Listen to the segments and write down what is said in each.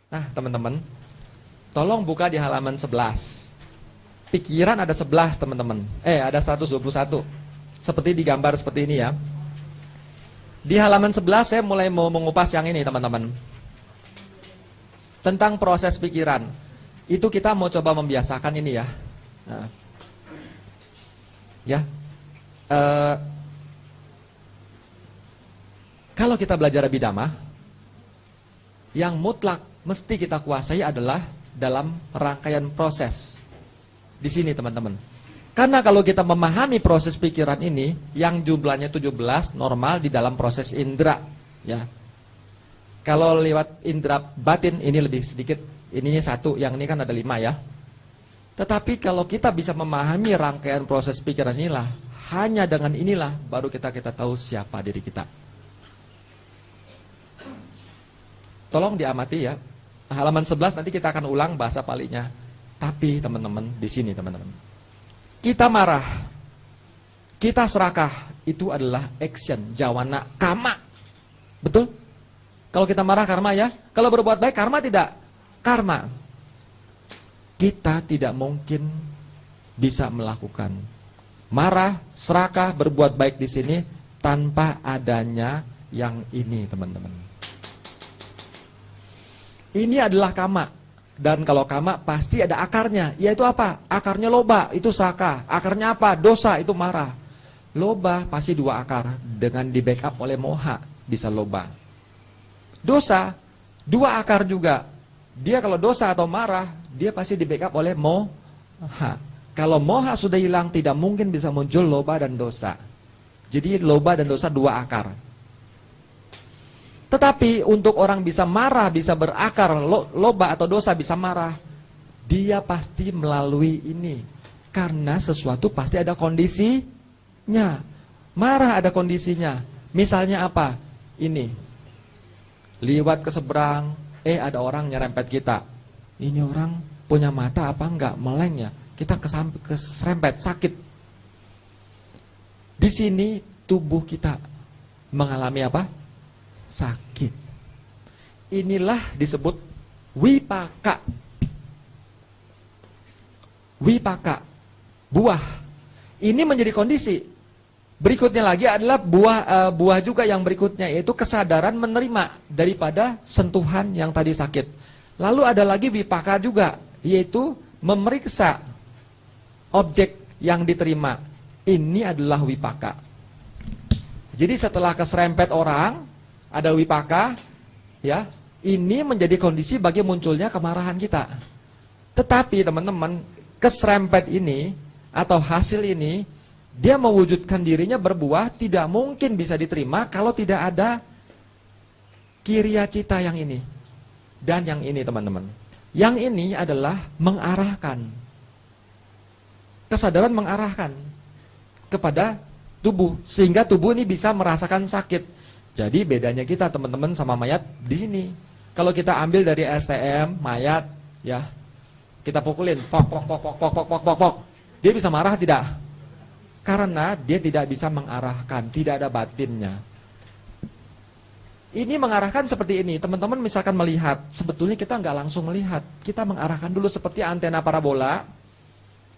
Nah, teman-teman, tolong buka di halaman 11. Pikiran ada 11, teman-teman. Ada 121. Seperti di gambar seperti ini ya. Di halaman 11 saya mulai mau mengupas yang ini, teman-teman. Tentang proses pikiran. Itu kita mau coba membiasakan ini ya. Nah. Ya. Kalau kita belajar Abhidhamma, yang mutlak mesti kita kuasai adalah dalam rangkaian proses. Di sini teman-teman. Karena kalau kita memahami proses pikiran ini, yang jumlahnya 17 normal di dalam proses indera, ya. Kalau lewat indera batin ini lebih sedikit, ininya 1, yang ini kan ada 5 ya. Tetapi kalau kita bisa memahami rangkaian proses pikiran inilah, hanya dengan inilah baru kita tahu siapa diri kita. Tolong diamati ya. Halaman 11 nanti kita akan ulang bahasa palinya. Tapi teman-teman, di sini teman-teman, kita marah, kita serakah, itu adalah action, jawana, karma. Betul? Kalau kita marah karma ya. Kalau berbuat baik karma tidak? Karma. Kita tidak mungkin bisa melakukan marah, serakah, berbuat baik di sini tanpa adanya yang ini, teman-teman. Ini adalah kama. Dan kalau kama pasti ada akarnya. Yaitu apa? Akarnya loba, itu serakah. Akarnya apa? Dosa, itu marah. Loba pasti 2 akar. Dengan di backup oleh moha, bisa loba. Dosa 2 akar juga. Dia kalau dosa atau marah, dia pasti di backup oleh moha. Kalau moha sudah hilang, tidak mungkin bisa muncul loba dan dosa. Jadi loba dan dosa 2 akar. Tetapi untuk orang bisa marah, bisa berakar, loba atau dosa bisa marah, dia pasti melalui ini. Karena sesuatu pasti ada kondisinya. Marah ada kondisinya. Misalnya apa? Ini. Liwat ke seberang, ada orang nyerempet kita. Ini orang punya mata apa enggak? Meleng ya. Kita keserempet, sakit. Di sini tubuh kita mengalami apa? Sakit. Inilah disebut wipaka. Wipaka, buah. Ini menjadi kondisi. Berikutnya lagi adalah buah juga yang berikutnya, yaitu kesadaran menerima daripada sentuhan yang tadi sakit. Lalu ada lagi wipaka juga, yaitu memeriksa objek yang diterima. Ini adalah wipaka. Jadi setelah keserempet orang, ada wipaka, ya. Ini menjadi kondisi bagi munculnya kemarahan kita. Tetapi teman-teman, keserempet ini atau hasil ini, dia mewujudkan dirinya berbuah, tidak mungkin bisa diterima kalau tidak ada kiriya cita yang ini dan yang ini, teman-teman. Yang ini adalah mengarahkan. Kesadaran mengarahkan kepada tubuh, sehingga tubuh ini bisa merasakan sakit. Jadi bedanya kita, teman-teman, sama mayat di sini. Kalau kita ambil dari STM mayat, ya, kita pukulin, pok pok pok pok pok pok pok pok pok, dia bisa marah tidak? Karena dia tidak bisa mengarahkan, tidak ada batinnya. Ini mengarahkan seperti ini, teman-teman. Misalkan melihat, sebetulnya kita nggak langsung melihat, kita mengarahkan dulu seperti antena parabola.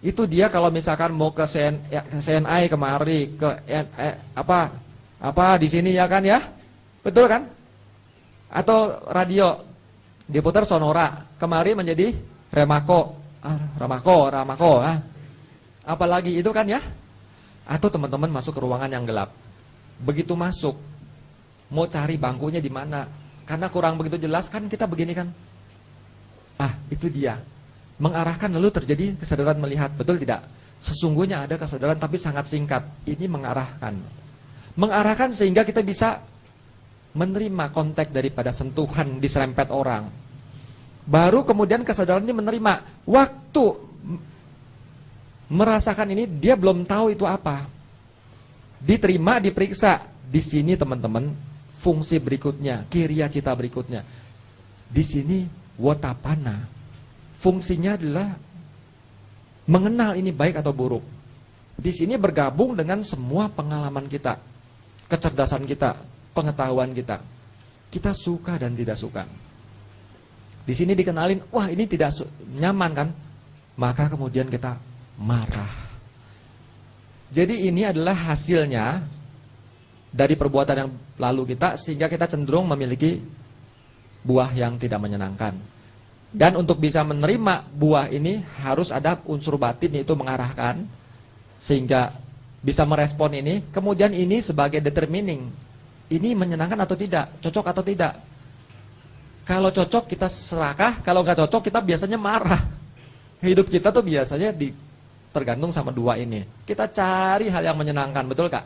Itu dia kalau misalkan mau ke CNI kemari, ke apa di sini ya kan ya, betul kan? Atau radio diputar sonora, kemari menjadi remako, ramako, apalagi itu kan ya? Atau teman-teman masuk ke ruangan yang gelap, begitu masuk, mau cari bangkunya di mana? Karena kurang begitu jelas kan, kita begini kan? Itu dia, mengarahkan lalu terjadi kesadaran melihat, betul tidak? Sesungguhnya ada kesadaran tapi sangat singkat. Ini mengarahkan. Mengarahkan sehingga kita bisa menerima konteks daripada sentuhan diserempet orang. Baru kemudian kesadaran ini menerima. Waktu merasakan ini, dia belum tahu itu apa. Diterima, diperiksa. Di sini teman-teman, fungsi berikutnya, kiriya cita berikutnya. Di sini wotapana. Fungsinya adalah mengenal ini baik atau buruk. Di sini bergabung dengan semua pengalaman kita, kecerdasan kita, pengetahuan kita. Kita suka dan tidak suka. Di sini dikenalin, wah ini tidak nyaman kan? Maka kemudian kita marah. Jadi ini adalah hasilnya dari perbuatan yang lalu kita, sehingga kita cenderung memiliki buah yang tidak menyenangkan. Dan untuk bisa menerima buah ini harus ada unsur batin, yaitu mengarahkan, sehingga bisa merespon ini. Kemudian ini sebagai determining, ini menyenangkan atau tidak, cocok atau tidak. Kalau cocok kita serakah, kalau nggak cocok kita biasanya marah. Hidup kita tuh biasanya tergantung sama dua ini. Kita cari hal yang menyenangkan, betul Kak?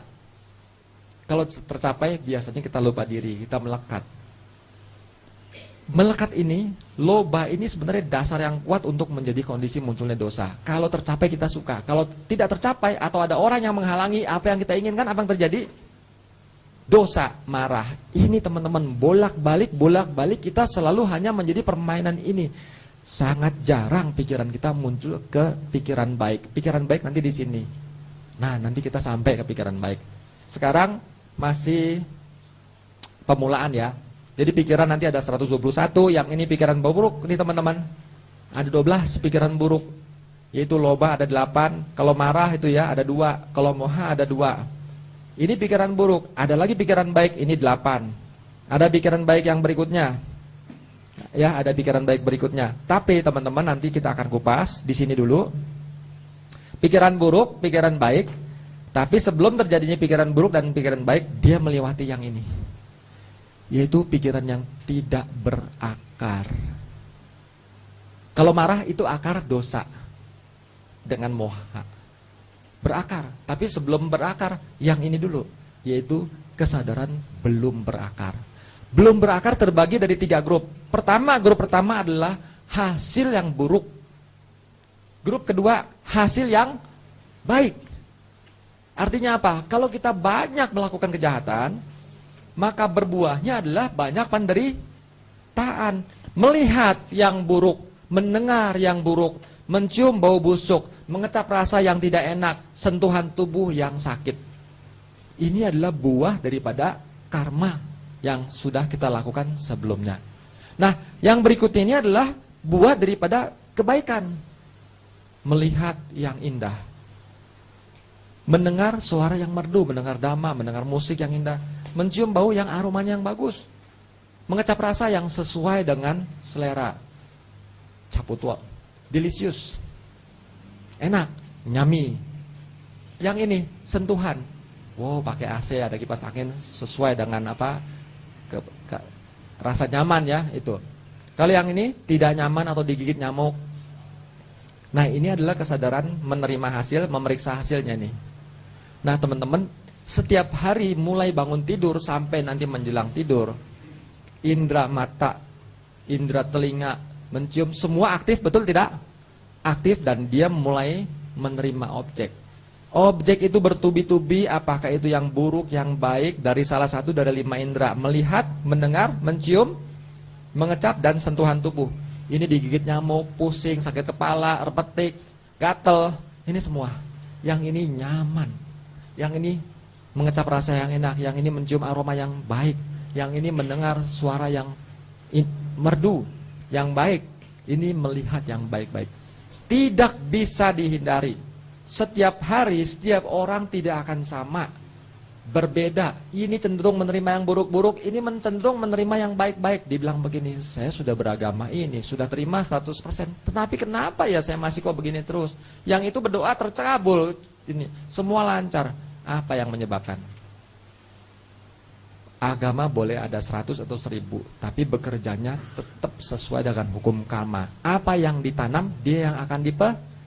Kalau tercapai biasanya kita lupa diri, kita melekat. Melekat ini, loba ini sebenarnya dasar yang kuat untuk menjadi kondisi munculnya dosa. Kalau tercapai kita suka, kalau tidak tercapai atau ada orang yang menghalangi apa yang kita inginkan, apa yang terjadi? Dosa, marah. Ini teman-teman, bolak-balik kita selalu hanya menjadi permainan ini. Sangat jarang pikiran kita muncul ke pikiran baik. Pikiran baik nanti di sini. Nah, nanti kita sampai ke pikiran baik. Sekarang masih pemulaan ya. Jadi pikiran nanti ada 121, yang ini pikiran buruk ini teman-teman. Ada 12 pikiran buruk. Yaitu loba ada 8, kalau marah itu ya ada 2, kalau moha ada 2. Ini pikiran buruk, ada lagi pikiran baik, ini 8. Ada pikiran baik yang berikutnya. Ya, ada pikiran baik berikutnya. Tapi teman-teman nanti kita akan kupas di sini dulu. Pikiran buruk, pikiran baik. Tapi sebelum terjadinya pikiran buruk dan pikiran baik, dia melewati yang ini. Yaitu pikiran yang tidak berakar. Kalau marah itu akar dosa dengan moha. Berakar, tapi sebelum berakar yang ini dulu, yaitu kesadaran belum berakar. Belum berakar terbagi dari 3 grup. Grup pertama adalah hasil yang buruk. Grup kedua, hasil yang baik. Artinya apa? Kalau kita banyak melakukan kejahatan, maka berbuahnya adalah banyak penderitaan. Melihat yang buruk, mendengar yang buruk, mencium bau busuk, mengecap rasa yang tidak enak, sentuhan tubuh yang sakit. Ini adalah buah daripada karma yang sudah kita lakukan sebelumnya. Nah, yang berikutnya ini adalah buah daripada kebaikan. Melihat yang indah, mendengar suara yang merdu, mendengar dhamma, mendengar musik yang indah, mencium bau yang aromanya yang bagus, mengecap rasa yang sesuai dengan selera, caputwa, delicious, enak, nyami. Yang ini sentuhan, wow pakai AC, ada kipas angin sesuai dengan apa, rasa nyaman ya itu. Kalau yang ini tidak nyaman atau digigit nyamuk. Nah, ini adalah kesadaran menerima hasil, memeriksa hasilnya nih. Nah, teman-teman, setiap hari mulai bangun tidur sampai nanti menjelang tidur, indera mata, indera telinga, mencium, semua aktif, betul tidak? Aktif, dan dia mulai menerima objek. Objek itu bertubi-tubi, apakah itu yang buruk, yang baik, dari salah satu dari 5 indera. Melihat, mendengar, mencium, mengecap, dan sentuhan tubuh. Ini digigit nyamuk, pusing, sakit kepala, repetik, gatel, ini semua. Yang ini nyaman, yang ini mengecap rasa yang enak, yang ini mencium aroma yang baik, yang ini mendengar suara yang merdu, yang baik, ini melihat yang baik-baik. Tidak bisa dihindari. Setiap hari, setiap orang tidak akan sama, berbeda. Ini cenderung menerima yang buruk-buruk, ini cenderung menerima yang baik-baik. Dibilang begini, saya sudah beragama ini, sudah terima 100%, tetapi kenapa ya saya masih kok begini terus? Yang itu berdoa terkabul, ini semua lancar. Apa yang menyebabkan? Agama boleh ada 100 atau 1000, tapi bekerjanya tetap sesuai dengan hukum karma. Apa yang ditanam, dia yang akan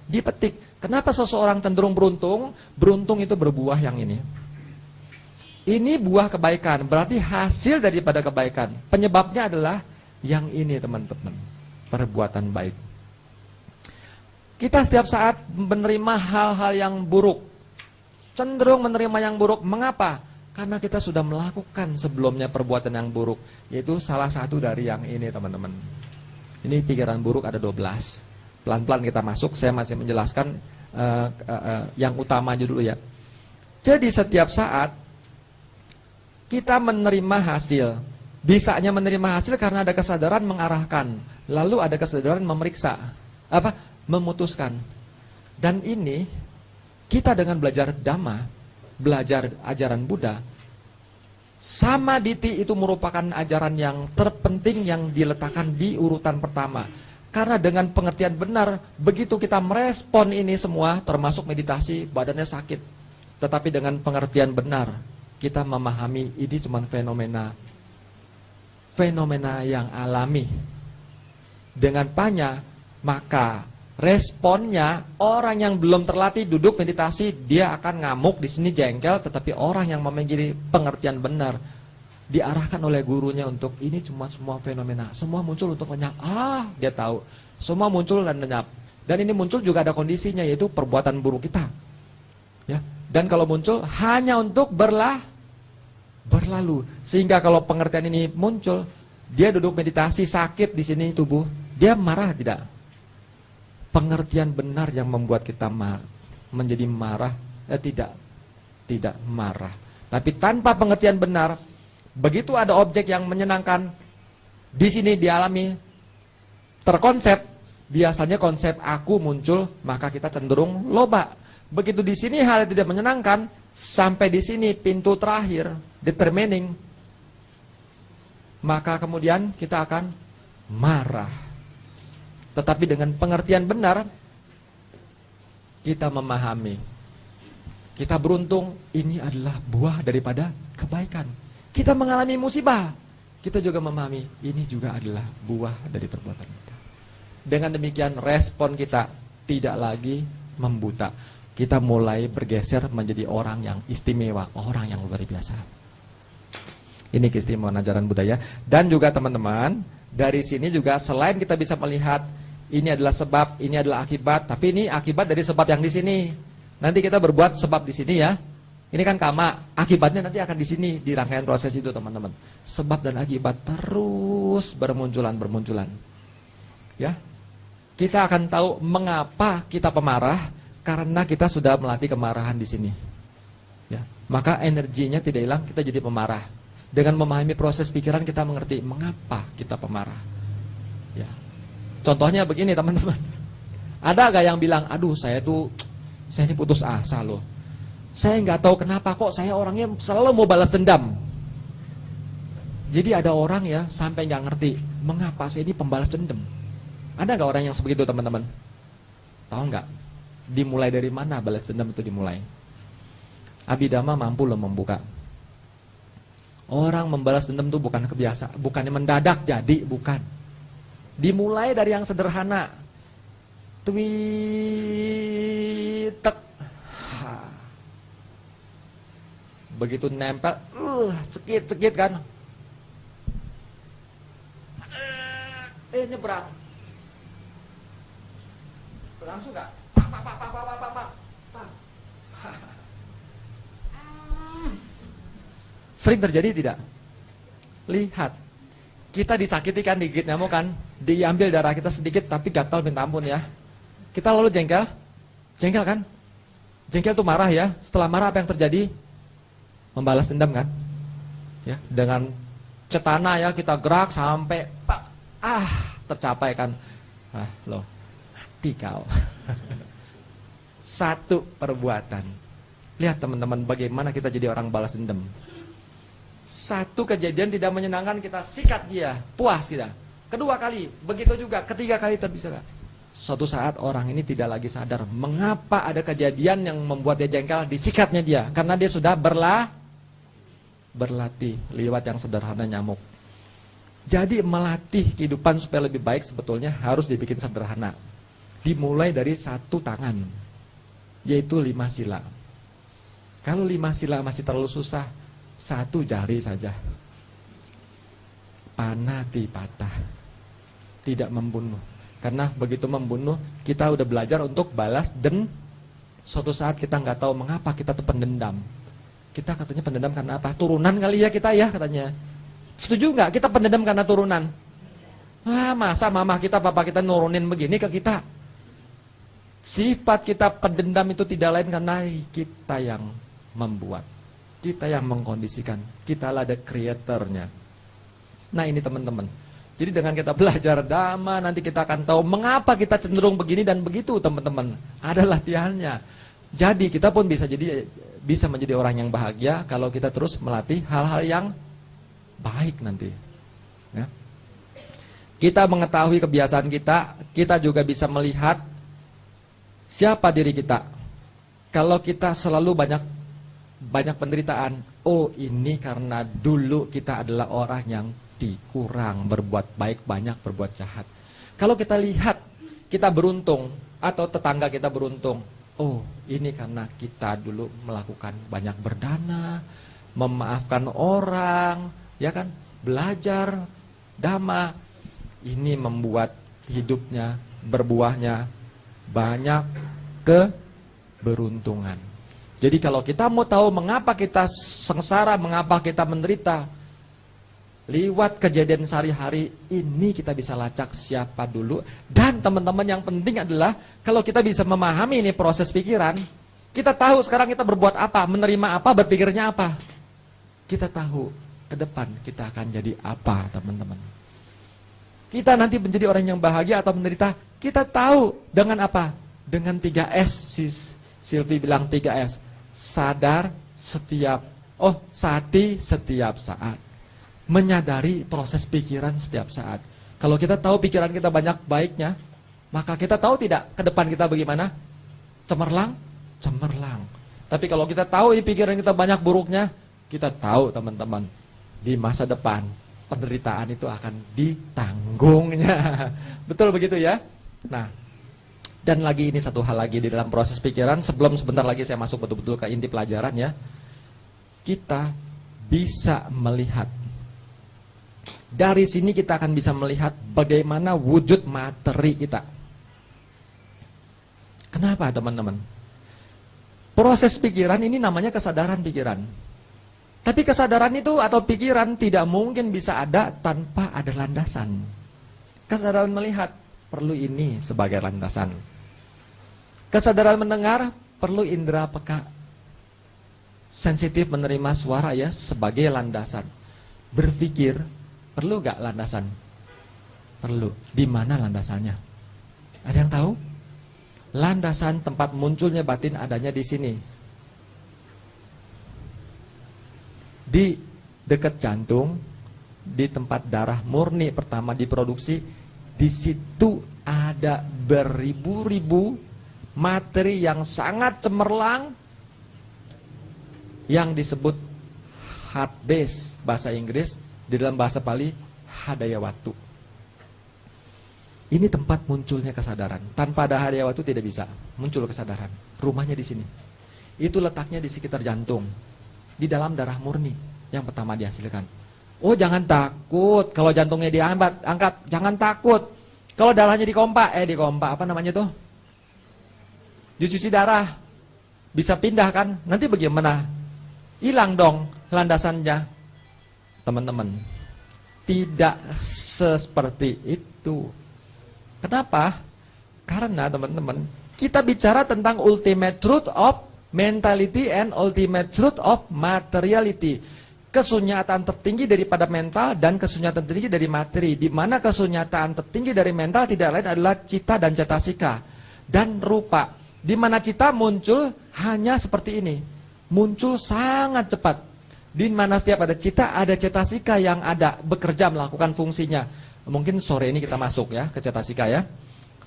dipetik. Kenapa seseorang cenderung beruntung? Beruntung itu berbuah yang ini. Ini buah kebaikan, berarti hasil daripada kebaikan. Penyebabnya adalah yang ini teman-teman, perbuatan baik. Kita setiap saat menerima hal-hal yang buruk, cenderung menerima yang buruk. Mengapa? Karena kita sudah melakukan sebelumnya perbuatan yang buruk. Yaitu salah satu dari yang ini teman-teman. Ini pikiran buruk ada 12. Pelan-pelan kita masuk, saya masih menjelaskan yang utama aja dulu ya. Jadi setiap saat kita menerima hasil. Bisanya menerima hasil karena ada kesadaran mengarahkan. Lalu ada kesadaran memeriksa, memutuskan. Dan ini kita dengan belajar Dhamma, belajar ajaran Buddha, Samaditi itu merupakan ajaran yang terpenting yang diletakkan di urutan pertama. Karena dengan pengertian benar, begitu kita merespon ini semua, termasuk meditasi, badannya sakit. Tetapi dengan pengertian benar, kita memahami ini cuma fenomena yang alami. Dengan panya, maka responnya orang yang belum terlatih duduk meditasi, dia akan ngamuk di sini jengkel, tetapi orang yang memiliki pengertian benar diarahkan oleh gurunya untuk ini cuma semua fenomena, semua muncul untuk lenyap. Dia tahu, semua muncul dan lenyap. Dan ini muncul juga ada kondisinya, yaitu perbuatan buruk kita. Ya, dan kalau muncul hanya untuk berlalu. Sehingga kalau pengertian ini muncul, dia duduk meditasi sakit di sini tubuh, dia marah tidak? Pengertian benar yang membuat kita menjadi marah, tidak marah. Tapi tanpa pengertian benar, begitu ada objek yang menyenangkan di sini dialami, terkonsep, biasanya konsep aku muncul, maka kita cenderung loba. Begitu di sini hal yang tidak menyenangkan, sampai di sini pintu terakhir, determining, maka kemudian kita akan marah. Tetapi dengan pengertian benar, kita memahami, kita beruntung, ini adalah buah daripada kebaikan. Kita mengalami musibah, kita juga memahami, ini juga adalah buah dari perbuatan kita. Dengan demikian respon kita tidak lagi membuta. Kita mulai bergeser menjadi orang yang istimewa, orang yang luar biasa. Ini keistimewaan ajaran budaya. Dan juga teman-teman, dari sini juga selain kita bisa melihat ini adalah sebab, ini adalah akibat, tapi ini akibat dari sebab yang di sini. Nanti kita berbuat sebab di sini ya. Ini kan kama, akibatnya nanti akan di sini di rangkaian proses itu teman-teman. Sebab dan akibat terus bermunculan. Ya. Kita akan tahu mengapa kita pemarah. Karena kita sudah melatih kemarahan di sini, ya, maka energinya tidak hilang, kita jadi pemarah. Dengan memahami proses pikiran kita mengerti mengapa kita pemarah. Ya, contohnya begini teman-teman. Ada gak yang bilang, aduh saya ini putus asa loh. Saya nggak tahu kenapa kok saya orangnya selalu mau balas dendam. Jadi ada orang ya sampai nggak ngerti mengapa saya ini pembalas dendam. Ada gak orang yang sebegitu teman-teman? Tahu nggak? Dimulai dari mana balas dendam itu dimulai? Abhidhamma mampu loh membuka. Orang membalas dendam itu bukan kebiasaan, bukannya mendadak jadi, bukan. Dimulai dari yang sederhana. Tweetek. Begitu nempel, cekit kan. Nyebrang. Langsung gak? Pak. Sering terjadi tidak? Lihat, kita disakiti kan, digigit nyamuk kan, diambil darah kita sedikit tapi gatal minta ampun ya. Kita lalu jengkel kan? Jengkel tuh marah ya. Setelah marah apa yang terjadi? Membalas dendam kan? Ya, dengan cetana ya kita gerak sampai tercapai kan. Loh, mati kau. Satu perbuatan. Lihat teman-teman bagaimana kita jadi orang balas dendam. Satu kejadian tidak menyenangkan kita sikat dia, puas kita. Kedua kali, begitu juga, ketiga kali terbisa gak? Suatu saat orang ini tidak lagi sadar mengapa ada kejadian yang membuat dia jengkel, disikatnya dia. Karena dia sudah berlatih lewat yang sederhana nyamuk. Jadi melatih kehidupan supaya lebih baik sebetulnya harus dibikin sederhana. Dimulai dari satu tangan, yaitu 5 sila. Kalau 5 sila masih terlalu susah, 1 jari saja. Panatipata, tidak membunuh. Karena begitu membunuh, kita udah belajar untuk balas dan suatu saat kita nggak tahu mengapa kita tuh pendendam. Kita katanya pendendam karena apa? Turunan kali ya kita ya katanya. Setuju nggak? Kita pendendam karena turunan. Masa mama kita, papa kita nurunin begini ke kita? Sifat kita pendendam itu tidak lain karena kita yang membuat, kita yang mengkondisikan, kitalah the creatornya. Nah ini teman-teman, Jadi dengan kita belajar dhamma, nanti kita akan tahu mengapa kita cenderung begini dan begitu, teman-teman. Ada latihannya. Jadi kita pun bisa menjadi orang yang bahagia kalau kita terus melatih hal-hal yang baik nanti. Ya. Kita mengetahui kebiasaan kita, kita juga bisa melihat siapa diri kita. Kalau kita selalu banyak penderitaan, oh ini karena dulu kita adalah orang yang kurang berbuat baik, banyak berbuat jahat. Kalau kita lihat kita beruntung atau tetangga kita beruntung, oh ini karena kita dulu melakukan banyak berdana, memaafkan orang, ya kan, belajar dhamma, ini membuat hidupnya berbuahnya banyak keberuntungan. Jadi kalau kita mau tahu mengapa kita sengsara, mengapa kita menderita, lewat kejadian sehari-hari ini kita bisa lacak siapa dulu. Dan teman-teman, yang penting adalah kalau kita bisa memahami ini proses pikiran, kita tahu sekarang kita berbuat apa, menerima apa, berpikirnya apa. Kita tahu ke depan kita akan jadi apa, teman-teman. Kita nanti menjadi orang yang bahagia atau menderita, kita tahu dengan apa? Dengan 3S. Sylvie bilang 3S. Sadar sati setiap saat. Menyadari proses pikiran setiap saat. Kalau kita tahu pikiran kita banyak baiknya, maka kita tahu tidak ke depan kita bagaimana? Cemerlang? Cemerlang. Tapi kalau kita tahu ini pikiran kita banyak buruknya, kita tahu teman-teman, di masa depan penderitaan itu akan ditanggungnya. Betul begitu ya? Nah, dan lagi ini satu hal lagi di dalam proses pikiran, sebelum sebentar lagi saya masuk betul-betul ke inti pelajaran ya. Kita bisa melihat, dari sini kita akan bisa melihat bagaimana wujud materi kita. Kenapa teman-teman? Proses pikiran ini namanya kesadaran pikiran. Tapi kesadaran itu atau pikiran tidak mungkin bisa ada tanpa ada landasan. Kesadaran melihat perlu ini sebagai landasan. Kesadaran mendengar perlu indera peka, sensitif menerima suara ya sebagai landasan. Berpikir perlu gak landasan? Perlu. Di mana landasannya? Ada yang tahu? Landasan tempat munculnya batin adanya di sini. Di dekat jantung, di tempat darah murni pertama diproduksi, di situ ada beribu-ribu materi yang sangat cemerlang yang disebut heart base bahasa Inggris. Di dalam bahasa Pali, hadayawatu. Ini tempat munculnya kesadaran. Tanpa ada hadayawatu tidak bisa muncul kesadaran. Rumahnya di sini. Itu letaknya di sekitar jantung. Di dalam darah murni yang pertama dihasilkan. Oh jangan takut. Kalau jantungnya angkat, jangan takut. Kalau darahnya dikompa, apa namanya tuh? Dicuci darah. Bisa pindah kan? Nanti bagaimana? Hilang dong landasannya. Teman-teman, tidak seperti itu. Kenapa? Karena teman-teman, kita bicara tentang ultimate truth of mentality and ultimate truth of materiality. Kesunyatan tertinggi daripada mental dan kesunyatan tertinggi dari materi. Di mana kesunyatan tertinggi dari mental tidak lain adalah cita dan cetasika dan rupa. Di mana cita muncul hanya seperti ini, muncul sangat cepat. Di mana setiap ada cita, ada cetasika yang ada bekerja melakukan fungsinya. Mungkin sore ini kita masuk ya ke cetasika ya.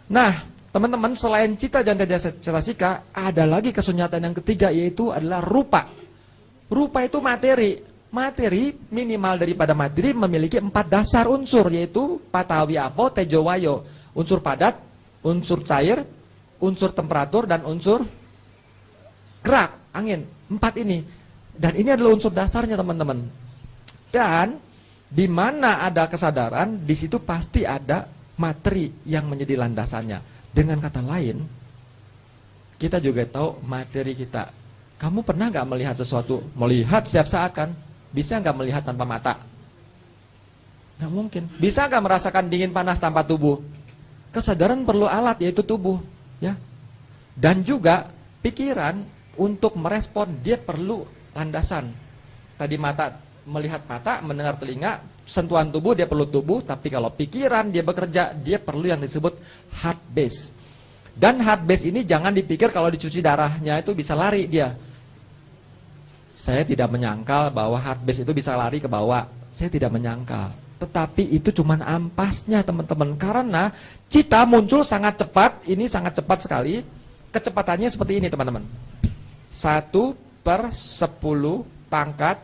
Nah, teman-teman, selain cita dan cetasika, ada lagi kesunyatan yang ketiga, yaitu adalah rupa. Rupa itu materi. Materi minimal daripada materi memiliki 4 dasar unsur, yaitu patawi apo, tejo wayo. Unsur padat, unsur cair, unsur temperatur, dan unsur gerak, angin. 4 ini. Dan ini adalah unsur dasarnya teman-teman. Dan di mana ada kesadaran, di situ pasti ada materi yang menjadi landasannya. Dengan kata lain, kita juga tahu materi kita. Kamu pernah nggak melihat sesuatu? Melihat setiap saat kan? Bisa nggak melihat tanpa mata? Nggak mungkin. Bisa nggak merasakan dingin panas tanpa tubuh? Kesadaran perlu alat, yaitu tubuh, ya. Dan juga pikiran untuk merespon dia perlu landasan. Tadi mata melihat mata, mendengar telinga, sentuhan tubuh dia perlu tubuh, tapi kalau pikiran dia bekerja, dia perlu yang disebut heart base. Dan heart base ini jangan dipikir kalau dicuci darahnya itu bisa lari dia. Saya tidak menyangkal bahwa heart base itu bisa lari ke bawah. Saya tidak menyangkal. Tetapi itu cuman ampasnya teman-teman. Karena cita muncul sangat cepat, ini sangat cepat sekali. Kecepatannya seperti ini teman-teman. 1/10 pangkat,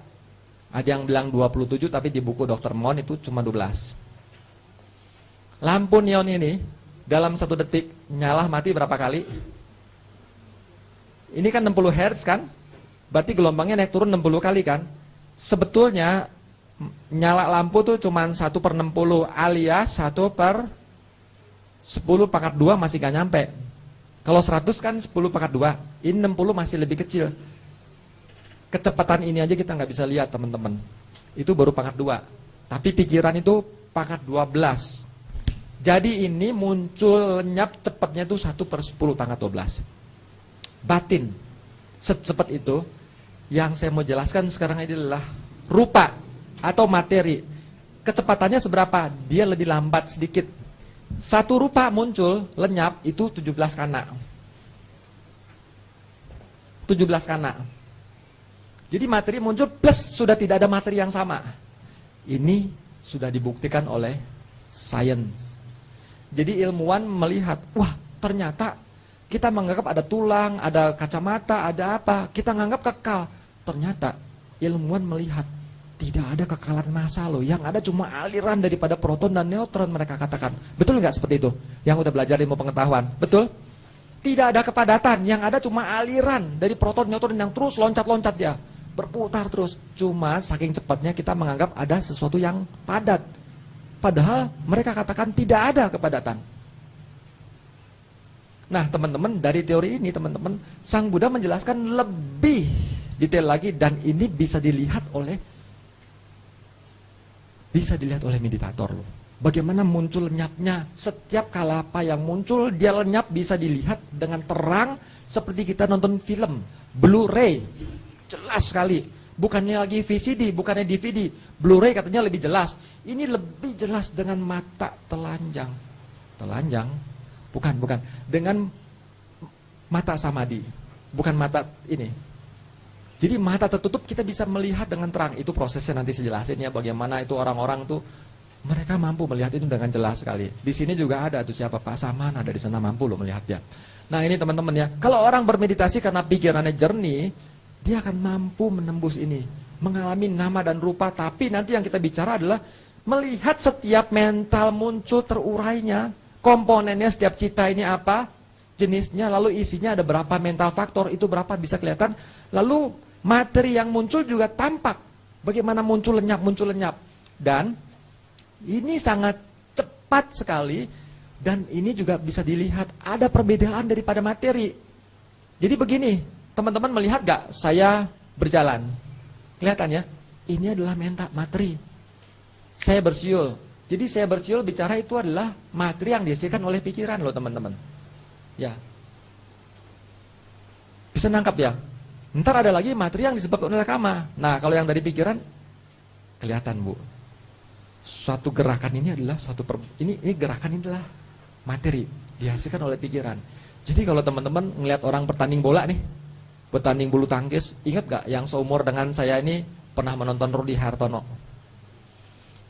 ada yang bilang 27, tapi di buku Dr. Mon itu cuma 12. Lampu neon ini dalam 1 detik nyala mati berapa kali? Ini kan 60 Hz kan? Berarti gelombangnya naik turun 60 kali kan? Sebetulnya nyala lampu tuh cuma 1/60 alias 1/10 pangkat 2 masih gak nyampe. Kalau 100 kan 10 pangkat 2. Ini 60 masih lebih kecil. Kecepatan ini aja kita nggak bisa lihat teman-teman. Itu baru pangkat 2. Tapi pikiran itu pangkat 12. Jadi ini muncul lenyap cepatnya itu 1/10 pangkat 12. Batin. Secepat itu. Yang saya mau jelaskan sekarang ini adalah rupa atau materi. Kecepatannya seberapa? Dia lebih lambat sedikit. Satu rupa muncul, lenyap, itu 17 kana. 17 kana. Jadi materi muncul plus sudah tidak ada materi yang sama. Ini sudah dibuktikan oleh sains. Jadi ilmuwan melihat, wah ternyata kita menganggap ada tulang, ada kacamata, ada apa. Kita menganggap kekal. Ternyata ilmuwan melihat tidak ada kekalan massa loh. Yang ada cuma aliran daripada proton dan neutron mereka katakan. Betul nggak seperti itu? Yang udah belajar ilmu pengetahuan. Betul? Tidak ada kepadatan. Yang ada cuma aliran dari proton neutron yang terus loncat-loncat dia. Berputar terus. Cuma saking cepatnya kita menganggap ada sesuatu yang padat. Padahal mereka katakan tidak ada kepadatan. Nah teman-teman, dari teori ini teman-teman, Sang Buddha menjelaskan lebih detail lagi. Dan ini bisa dilihat oleh meditator loh. Bagaimana muncul lenyapnya. Setiap kala apa yang muncul dia lenyap bisa dilihat dengan terang. Seperti kita nonton film Blu-ray. Jelas sekali. Bukannya lagi VCD, bukannya DVD. Blu-ray katanya lebih jelas. Ini lebih jelas dengan mata telanjang. Telanjang? Bukan. Dengan mata samadhi. Bukan mata ini. Jadi mata tertutup kita bisa melihat dengan terang. Itu prosesnya nanti saya jelasin ya. Bagaimana itu orang-orang tuh mereka mampu melihat itu dengan jelas sekali. Di sini juga ada tuh siapa Pak Saman ada di sana mampu loh melihatnya. Nah ini teman-teman ya. Kalau orang bermeditasi karena pikirannya jernih, dia akan mampu menembus ini, mengalami nama dan rupa. Tapi nanti yang kita bicara adalah melihat setiap mental muncul terurainya, komponennya setiap cita ini apa, jenisnya, lalu isinya ada berapa mental faktor, itu berapa bisa kelihatan. Lalu materi yang muncul juga tampak, bagaimana muncul lenyap. Dan ini sangat cepat sekali, dan ini juga bisa dilihat ada perbedaan daripada materi. Jadi begini, teman-teman melihat gak saya berjalan? Kelihatan ya? Ini adalah materi. Saya bersiul. Jadi saya bersiul bicara itu adalah materi yang dihasilkan oleh pikiran loh teman-teman. Ya. Bisa nangkap ya? Ntar ada lagi materi yang disebabkan oleh kama. Nah kalau yang dari pikiran, kelihatan Bu. Suatu gerakan ini adalah ini gerakan ini adalah materi dihasilkan oleh pikiran. Jadi kalau teman-teman ngelihat orang bertanding bola nih, bertanding bulu tangkis, ingat gak yang seumur dengan saya ini pernah menonton Rudy Hartono?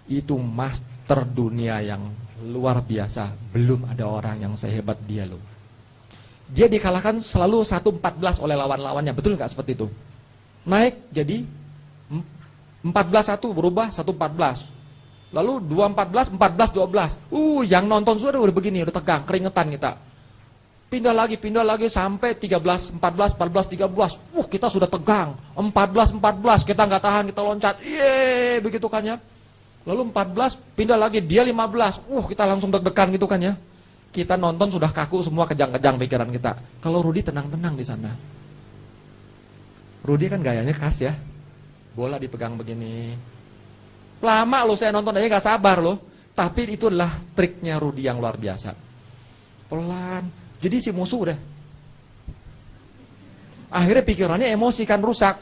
Itu master dunia yang luar biasa. Belum ada orang yang sehebat dia loh. Dia dikalahkan selalu 1-14 oleh lawan-lawannya. Betul gak seperti itu? Naik jadi 14-1 berubah 1-14. Lalu 2-14, 14-12. Yang nonton sudah begini, udah tegang, keringetan kita. Pindah lagi sampai 13, 14, 14, 13. Kita sudah tegang. 14, kita nggak tahan, kita loncat. Yeay, begitu kan ya. Lalu 14, pindah lagi, dia 15. Kita langsung deg-degan gitu kan ya. Kita nonton sudah kaku semua, kejang-kejang pikiran kita. Kalau Rudy tenang-tenang di sana. Rudy kan gayanya khas ya. Bola dipegang begini. Lama loh saya nonton aja nggak sabar loh. Tapi itu adalah triknya Rudy yang luar biasa. Pelan. Jadi si musuh udah. Akhirnya pikirannya emosi kan rusak.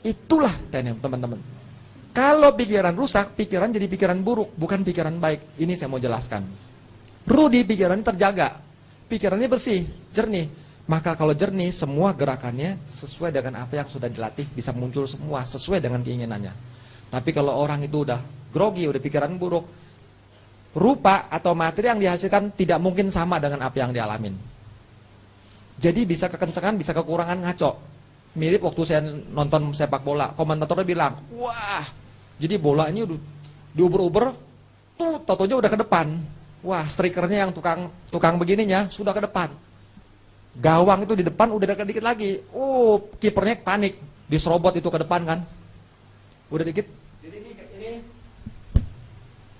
Itulah teman-teman. Kalau pikiran rusak, pikiran jadi pikiran buruk, bukan pikiran baik. Ini saya mau jelaskan. Rudi pikirannya terjaga, pikirannya bersih, jernih. Maka kalau jernih, semua gerakannya sesuai dengan apa yang sudah dilatih, bisa muncul semua sesuai dengan keinginannya. Tapi kalau orang itu udah grogi, udah pikiran buruk, rupa atau materi yang dihasilkan tidak mungkin sama dengan apa yang dialamin. Jadi bisa kekencengan, bisa kekurangan, ngaco. Mirip waktu saya nonton sepak bola, komentatornya bilang, wah, jadi bola ini udah diuber-uber, tuh totonya udah ke depan. Wah, strikernya yang tukang begininya sudah ke depan. Gawang itu di depan udah deket dikit lagi. Kipernya panik, diserobot itu ke depan kan. Udah dikit. Jadi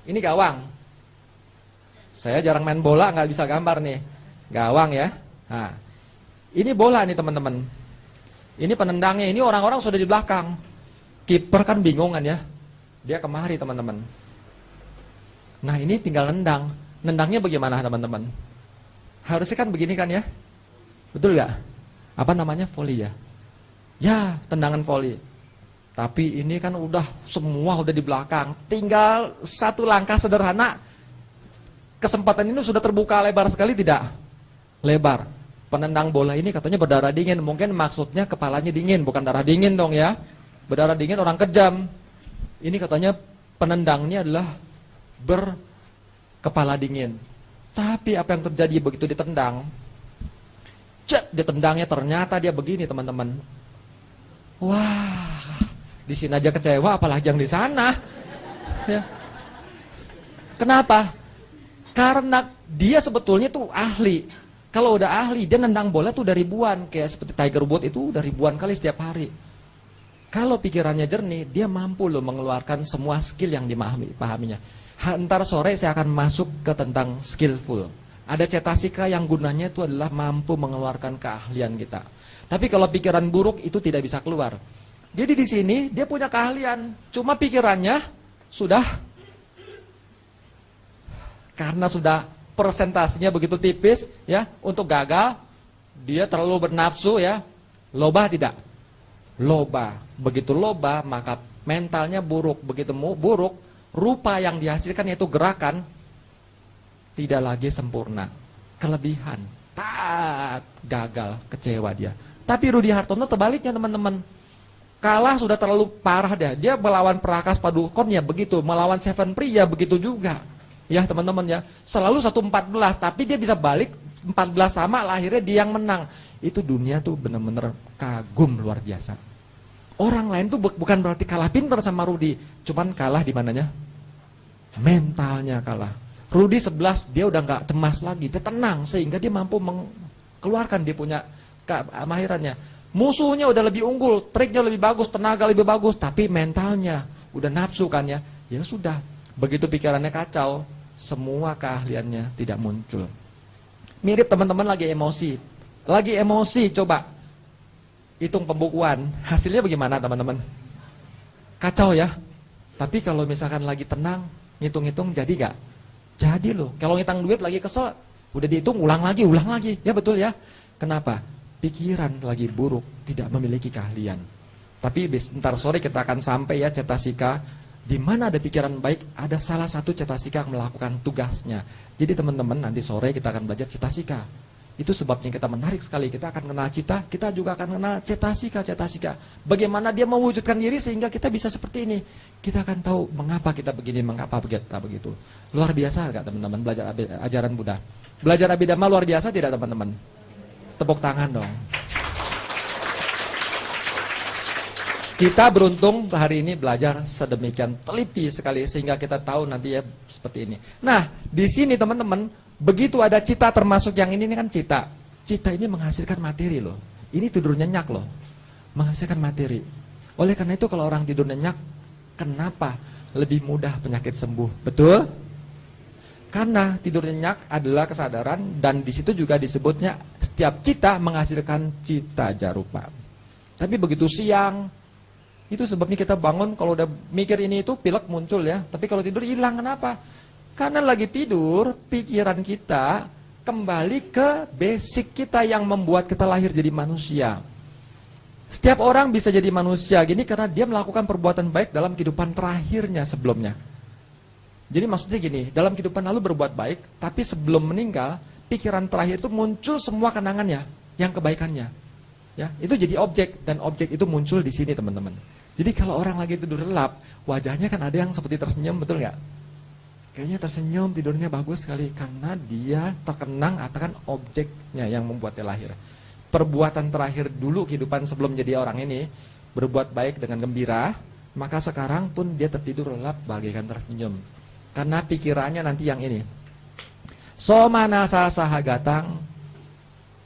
ini gawang. Saya jarang main bola, nggak bisa gambar nih. Gawang ya. Nah, ini bola nih teman-teman. Ini penendangnya, ini orang-orang sudah di belakang. Kiper kan bingung kan ya. Dia kemari teman-teman. Nah ini tinggal nendang. Nendangnya bagaimana teman-teman? Harusnya kan begini kan ya. Betul gak? Apa namanya? Volley ya? Ya, tendangan volley. Tapi ini kan udah semua udah di belakang. Tinggal satu langkah sederhana. Kesempatan ini sudah terbuka lebar sekali tidak? Lebar. Penendang bola ini katanya berdarah dingin. Mungkin maksudnya kepalanya dingin, bukan darah dingin dong ya. Berdarah dingin orang kejam. Ini katanya penendangnya adalah berkepala dingin. Tapi apa yang terjadi begitu ditendang? Ditendangnya ternyata dia begini teman-teman. Wah, di sini aja kecewa, apalagi yang di sana. Ya. Kenapa? Karena dia sebetulnya tuh ahli. Kalau udah ahli, dia nendang bola tuh dari ribuan. Kayak seperti Tiger Woods itu udah ribuan kali setiap hari. Kalau pikirannya jernih, dia mampu loh mengeluarkan semua skill yang dipahaminya. Ntar sore saya akan masuk ke tentang skillful. Ada cetasika yang gunanya itu adalah mampu mengeluarkan keahlian kita. Tapi kalau pikiran buruk itu tidak bisa keluar. Jadi di sini dia punya keahlian, cuma pikirannya sudah, karena sudah persentasinya begitu tipis ya, untuk gagal dia terlalu bernafsu ya. Loba tidak? Loba. Begitu loba maka mentalnya buruk. Begitu buruk, rupa yang dihasilkan yaitu gerakan tidak lagi sempurna, kelebihan, gagal, kecewa dia. Tapi Rudi Hartono terbalik teman-teman. Kalah sudah terlalu parah dia melawan Prakas Padukon ya begitu, melawan Seven Pri ya begitu juga. Ya teman-teman ya, selalu 1-14, tapi dia bisa balik 14 sama, akhirnya dia yang menang. Itu dunia tuh benar-benar kagum luar biasa. Orang lain tuh bukan berarti kalah pintar sama Rudi, cuman kalah di mananya? Mentalnya kalah. Rudi 11 dia udah nggak cemas lagi, dia tenang sehingga dia mampu mengeluarkan dia punya kemahirannya. Musuhnya udah lebih unggul, triknya lebih bagus, tenaga lebih bagus, tapi mentalnya udah nafsu kan ya. Ya sudah, begitu pikirannya kacau, semua keahliannya tidak muncul. Mirip teman-teman lagi emosi. Lagi emosi, coba hitung pembukuan, hasilnya bagaimana teman-teman? Kacau ya. Tapi kalau misalkan lagi tenang, ngitung-ngitung jadi gak? Jadi loh. Kalau ngitang duit lagi kesel, udah dihitung ulang lagi. Ya betul ya. Kenapa? Pikiran lagi buruk, tidak memiliki keahlian. Tapi ntar sore kita akan sampai ya cetasika. Di mana ada pikiran baik, ada salah satu cetasika yang melakukan tugasnya. Jadi teman-teman nanti sore kita akan belajar cetasika. Itu sebabnya kita menarik sekali. Kita akan kenal cita, kita juga akan kenal cetasika. Bagaimana dia mewujudkan diri sehingga kita bisa seperti ini. Kita akan tahu mengapa kita begini, mengapa kita begitu. Luar biasa gak teman-teman belajar ajaran Buddha? Belajar Abhidhamma luar biasa tidak teman-teman? Tepuk tangan dong. Kita beruntung hari ini belajar sedemikian teliti sekali sehingga kita tahu nanti ya seperti ini. Nah, di sini teman-teman, begitu ada cita termasuk yang ini kan cita. Cita ini menghasilkan materi loh. Ini tidur nyenyak loh. Menghasilkan materi. Oleh karena itu kalau orang tidur nyenyak, kenapa lebih mudah penyakit sembuh? Betul? Karena tidur nyenyak adalah kesadaran dan di situ juga disebutnya setiap cita menghasilkan cita jarupa. Tapi begitu siang, itu sebabnya kita bangun kalau udah mikir ini itu pilek muncul ya. Tapi kalau tidur hilang, kenapa? Karena lagi tidur, pikiran kita kembali ke basic kita yang membuat kita lahir jadi manusia. Setiap orang bisa jadi manusia gini karena dia melakukan perbuatan baik dalam kehidupan terakhirnya sebelumnya. Jadi maksudnya gini, dalam kehidupan lalu berbuat baik, tapi sebelum meninggal, pikiran terakhir itu muncul semua kenangannya, yang kebaikannya. Ya, itu jadi objek, dan objek itu muncul di sini teman-teman. Jadi kalau orang lagi tidur lelap, wajahnya kan ada yang seperti tersenyum, betul nggak? Kayaknya tersenyum, tidurnya bagus sekali, karena dia terkenang akan objeknya yang membuatnya lahir. Perbuatan terakhir dulu kehidupan sebelum jadi orang ini, berbuat baik dengan gembira, maka sekarang pun dia tertidur lelap bagaikan tersenyum. Karena pikirannya nanti yang ini. Somana saha gatang,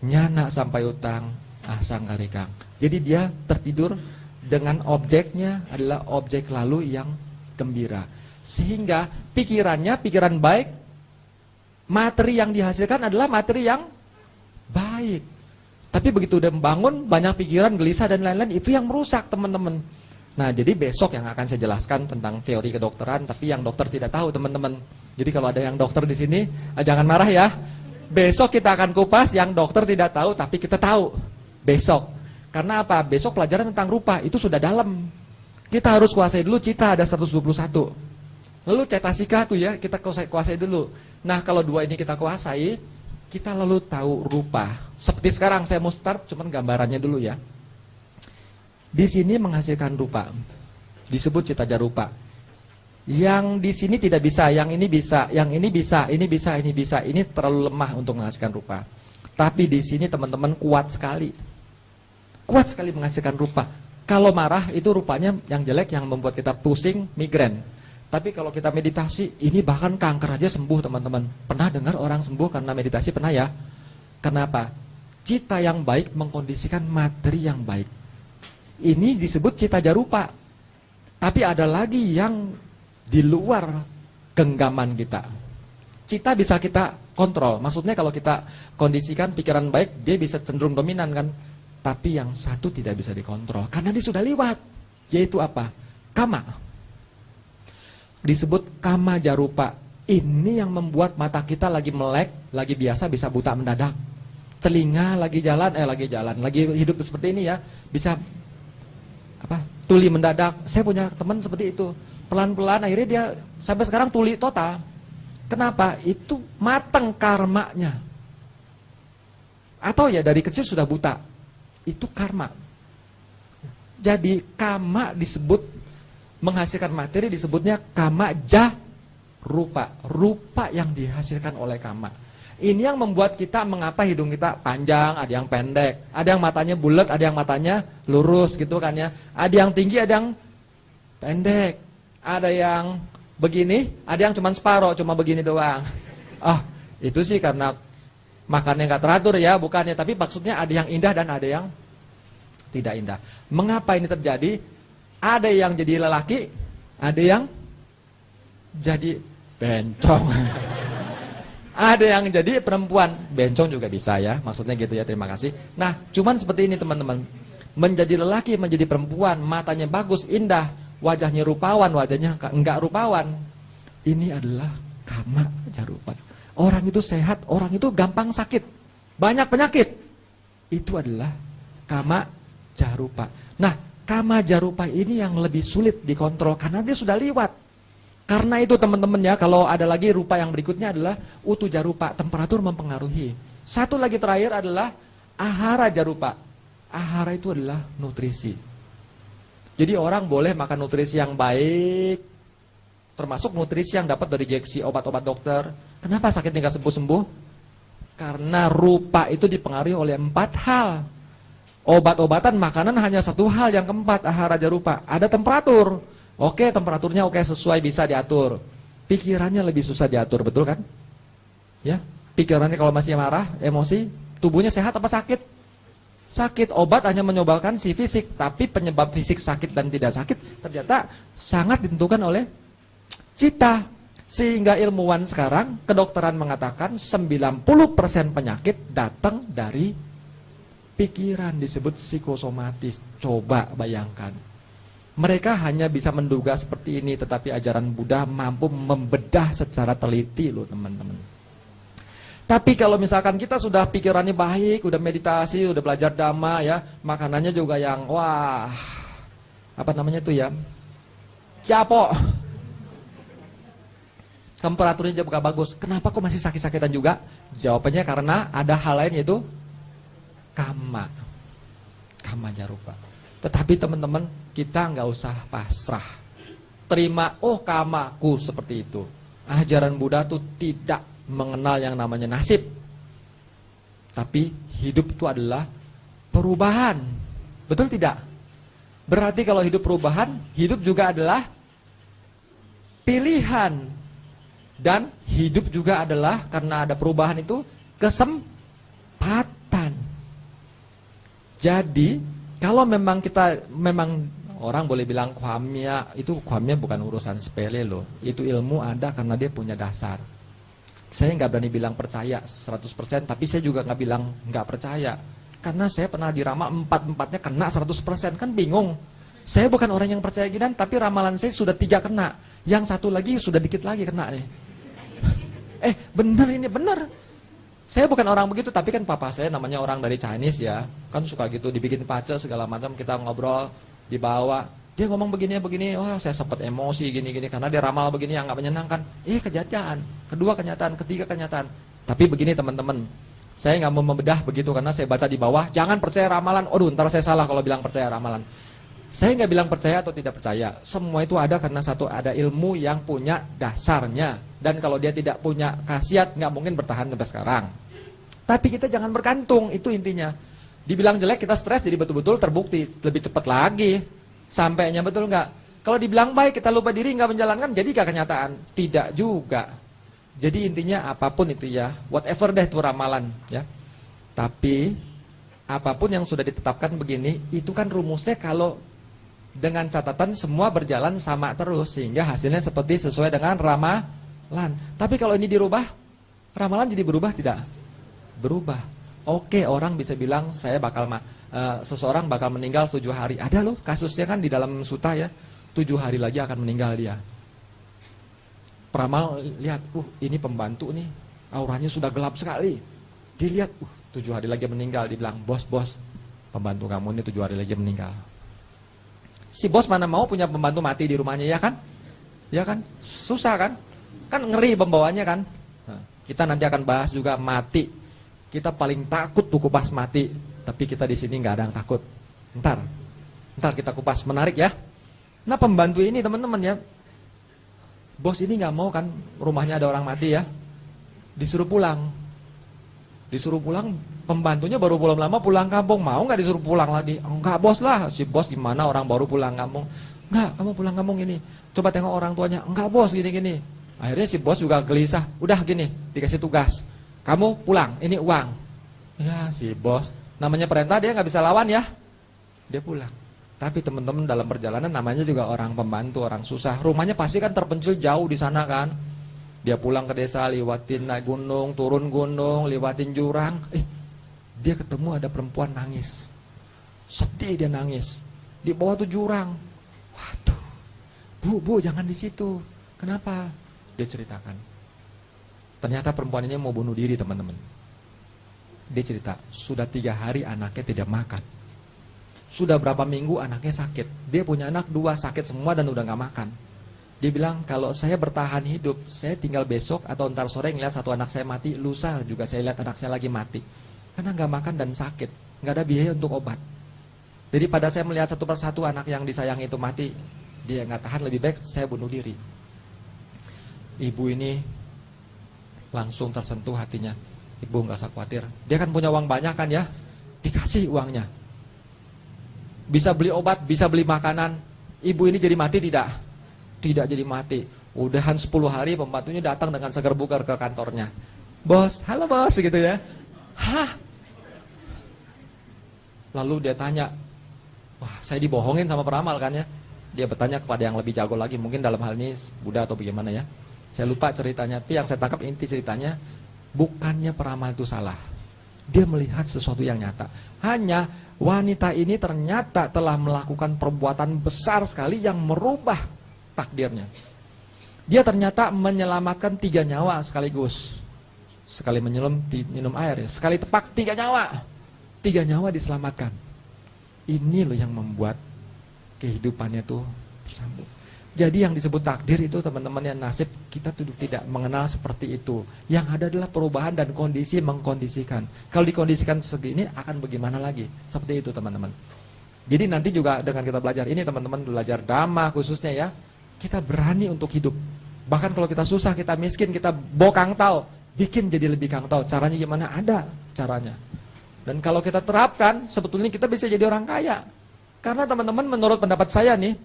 nyana sampai utang, asang karikang. Jadi dia tertidur dengan objeknya adalah objek lalu yang gembira. Sehingga pikirannya, pikiran baik, materi yang dihasilkan adalah materi yang baik. Tapi begitu udah membangun, banyak pikiran, gelisah dan lain-lain, itu yang merusak teman-teman. Nah, jadi besok yang akan saya jelaskan tentang teori kedokteran, tapi yang dokter tidak tahu teman-teman. Jadi kalau ada yang dokter di sini, jangan marah ya. Besok kita akan kupas yang dokter tidak tahu, tapi kita tahu. Besok. Karena apa? Besok pelajaran tentang rupa, itu sudah dalam. Kita harus kuasai dulu cita ada 121. Lalu cetasika tuh ya, kita kuasai dulu. Nah, kalau dua ini kita kuasai, kita lalu tahu rupa. Seperti sekarang saya mau start, cuman gambarannya dulu ya. Di sini menghasilkan rupa, disebut cita jarupa. Yang di sini tidak bisa, yang ini bisa, yang ini bisa, ini bisa, ini bisa. Ini terlalu lemah untuk menghasilkan rupa. Tapi di sini teman-teman kuat sekali. Kuat sekali menghasilkan rupa. Kalau marah itu rupanya yang jelek yang membuat kita pusing, migrain. Tapi kalau kita meditasi, ini bahkan kanker aja sembuh teman-teman. Pernah dengar orang sembuh karena meditasi? Pernah ya? Kenapa? Cita yang baik mengkondisikan materi yang baik. Ini disebut cita jarupa. Tapi ada lagi yang di luar genggaman kita. Cita bisa kita kontrol. Maksudnya kalau kita kondisikan pikiran baik, dia bisa cenderung dominan kan. Tapi yang satu tidak bisa dikontrol. Karena dia sudah lewat. Yaitu apa? Kama. Disebut kama jarupa. Ini yang membuat mata kita lagi melek, lagi biasa bisa buta mendadak. Telinga lagi jalan, lagi hidup seperti ini ya, bisa tuli mendadak. Saya punya teman seperti itu. Pelan-pelan akhirnya dia sampai sekarang tuli total. Kenapa? Itu mateng karmanya. Atau ya dari kecil sudah buta. Itu karma. Jadi kama disebut menghasilkan materi, disebutnya kama jarupa. Rupa yang dihasilkan oleh kama. Ini yang membuat kita mengapa hidung kita panjang, ada yang pendek, ada yang matanya bulat, ada yang matanya lurus gitu kan ya. Ada yang tinggi, ada yang pendek, ada yang begini, ada yang cuma separoh, cuma begini doang. Itu sih karena makannya nggak teratur ya, bukannya. Tapi maksudnya ada yang indah dan ada yang tidak indah. Mengapa ini terjadi? Ada yang jadi lelaki, ada yang jadi bencong. Ada yang jadi perempuan, bencong juga bisa ya, maksudnya gitu ya, terima kasih. Nah, cuman seperti ini teman-teman. Menjadi lelaki, menjadi perempuan, matanya bagus, indah, wajahnya rupawan, wajahnya enggak rupawan. Ini adalah kama jarupa. Orang itu sehat, orang itu gampang sakit, banyak penyakit. Itu adalah kama jarupa. Nah, kama jarupa ini yang lebih sulit dikontrol karena dia sudah lewat. Karena itu teman-teman ya, kalau ada lagi rupa yang berikutnya adalah utu jarupa, temperatur mempengaruhi. Satu lagi terakhir adalah ahara jarupa. Ahara itu adalah nutrisi. Jadi orang boleh makan nutrisi yang baik, termasuk nutrisi yang dapat dari injeksi obat-obat dokter. Kenapa sakitnya nggak sembuh-sembuh? Karena rupa itu dipengaruhi oleh 4 hal. Obat-obatan, makanan hanya satu hal yang keempat, ahara jarupa. Ada temperatur. Oke, temperaturnya oke, sesuai, bisa diatur. Pikirannya lebih susah diatur, betul kan? Ya, pikirannya kalau masih marah, emosi, tubuhnya sehat apa sakit? Sakit. Obat hanya menyobalkan si fisik, tapi penyebab fisik sakit dan tidak sakit ternyata sangat ditentukan oleh cita. Sehingga ilmuwan sekarang, kedokteran mengatakan 90% penyakit datang dari pikiran, disebut psikosomatis. Coba bayangkan. Mereka hanya bisa menduga seperti ini, tetapi ajaran Buddha mampu membedah secara teliti loh teman-teman. Tapi kalau misalkan kita sudah pikirannya baik, udah meditasi, udah belajar dhamma ya, makanannya juga yang wah, apa namanya itu ya, capok. Temperaturnya juga bagus. Kenapa kok masih sakit-sakitan juga? Jawabannya karena ada hal lain, yaitu kama. Kama jarupa. Tetapi teman-teman, kita nggak usah pasrah. Terima, oh kamaku seperti itu. Ajaran Buddha tuh tidak mengenal yang namanya nasib. Tapi hidup itu adalah perubahan. Betul tidak? Berarti kalau hidup perubahan, hidup juga adalah pilihan. Dan hidup juga adalah, karena ada perubahan itu, kesempatan. Jadi, kalau memang kita, memang orang boleh bilang kwamya, itu kwamya bukan urusan sepele loh. Itu ilmu ada karena dia punya dasar. Saya nggak berani bilang percaya 100%, tapi saya juga nggak bilang nggak percaya. Karena saya pernah diramal 4-4-nya kena 100%, kan bingung. Saya bukan orang yang percaya gini, tapi ramalan saya sudah 3 kena. Yang satu lagi sudah dikit lagi kena nih. Bener ini, bener. Saya bukan orang begitu, tapi kan papa saya namanya orang dari Chinese ya. Kan suka gitu, dibikin pace segala macam, kita ngobrol, dibawa. Dia ngomong begini, wah saya sempat emosi gini-gini, karena dia ramal begini yang gak menyenangkan. Kenyataan, kedua kenyataan, ketiga kenyataan. Tapi begini teman-teman, saya gak mau membedah begitu, karena saya baca di bawah, jangan percaya ramalan. Ntar saya salah kalau bilang percaya ramalan. Saya nggak bilang percaya atau tidak percaya. Semua itu ada karena satu, ada ilmu yang punya dasarnya. Dan kalau dia tidak punya khasiat, nggak mungkin bertahan sampai sekarang. Tapi kita jangan bergantung, itu intinya. Dibilang jelek, kita stres, jadi betul-betul terbukti. Lebih cepat lagi sampainya, betul nggak? Kalau dibilang baik, kita lupa diri, nggak menjalankan, jadi nggak kenyataan. Tidak juga. Jadi intinya apapun itu ya, whatever deh itu ramalan ya. Tapi apapun yang sudah ditetapkan begini, itu kan rumusnya kalau dengan catatan semua berjalan sama terus, sehingga hasilnya seperti sesuai dengan ramalan. Tapi kalau ini dirubah, ramalan jadi berubah tidak? Berubah. Oke, orang bisa bilang saya bakal seseorang bakal meninggal 7 hari. Ada loh kasusnya kan di dalam suta ya, 7 hari lagi akan meninggal dia. Peramal lihat, ini pembantu nih, auranya sudah gelap sekali. Dilihat, 7 hari lagi meninggal. Dibilang, bos, pembantu kamu ini 7 hari lagi meninggal. Si bos mana mau punya pembantu mati di rumahnya, ya kan? Ya kan? Susah kan? Kan ngeri pembawanya kan? Nah, kita nanti akan bahas juga mati. Kita paling takut tuh kupas mati, tapi kita di sini nggak ada yang takut. Ntar kita kupas, menarik ya. Nah pembantu ini teman-teman ya, bos ini nggak mau kan rumahnya ada orang mati ya, disuruh pulang. Pembantunya baru pulang lama pulang kampung, mau nggak disuruh pulang lagi? Enggak bos lah, si bos gimana orang baru pulang kampung? Enggak, kamu pulang kampung ini, coba tengok orang tuanya. Enggak bos, gini. Akhirnya si bos juga gelisah, udah gini, dikasih tugas, kamu pulang, ini uang. Ya si bos, namanya perintah dia nggak bisa lawan ya, dia pulang. Tapi teman-teman dalam perjalanan namanya juga orang pembantu, orang susah, rumahnya pasti kan terpencil jauh di sana kan. Dia pulang ke desa, lewatin naik gunung, turun gunung, lewatin jurang. Dia ketemu ada perempuan nangis. Sedih dia nangis. Di bawah tuh jurang. Waduh. Bu, jangan di situ. Kenapa? Dia ceritakan. Ternyata perempuan ini mau bunuh diri, teman-teman. Dia cerita, sudah 3 hari anaknya tidak makan. Sudah berapa minggu anaknya sakit. Dia punya anak 2 sakit semua dan udah gak makan. Dia bilang, kalau saya bertahan hidup, saya tinggal besok atau ntar sore ngeliat satu anak saya mati, lusa juga saya lihat anak saya lagi mati. Karena nggak makan dan sakit, nggak ada biaya untuk obat. Jadi pada saya melihat satu persatu anak yang disayangi itu mati, dia nggak tahan, lebih baik saya bunuh diri. Ibu ini langsung tersentuh hatinya. Ibu nggak usah khawatir, dia kan punya uang banyak kan ya, dikasih uangnya. Bisa beli obat, bisa beli makanan. Ibu ini jadi mati tidak? Tidak jadi mati. Udahan 10 hari pembantunya datang dengan seger bugar ke kantornya. Bos, halo bos, gitu ya. Hah? Lalu dia tanya, wah saya dibohongin sama peramal kan ya. Dia bertanya kepada yang lebih jago lagi, mungkin dalam hal ini Buddha atau bagaimana ya. Saya lupa ceritanya, tapi yang saya tangkap inti ceritanya, bukannya peramal itu salah. Dia melihat sesuatu yang nyata. Hanya wanita ini ternyata telah melakukan perbuatan besar sekali yang merubah takdirnya. Dia ternyata menyelamatkan 3 nyawa sekaligus. Sekali menyelam, minum air ya. Sekali tepak, 3 nyawa. 3 nyawa diselamatkan. Ini loh yang membuat kehidupannya tuh bersambung. Jadi yang disebut takdir itu teman-teman, yang nasib kita tuh tidak mengenal seperti itu. Yang ada adalah perubahan dan kondisi mengkondisikan. Kalau dikondisikan segini akan bagaimana lagi? Seperti itu teman-teman. Jadi nanti juga dengan kita belajar ini teman-teman, belajar Dhamma khususnya ya, kita berani untuk hidup. Bahkan kalau kita susah, kita miskin, kita bokang tau, bikin jadi lebih kang tau. Caranya gimana? Ada caranya. Dan kalau kita terapkan, sebetulnya kita bisa jadi orang kaya. Karena teman-teman, menurut pendapat saya nih,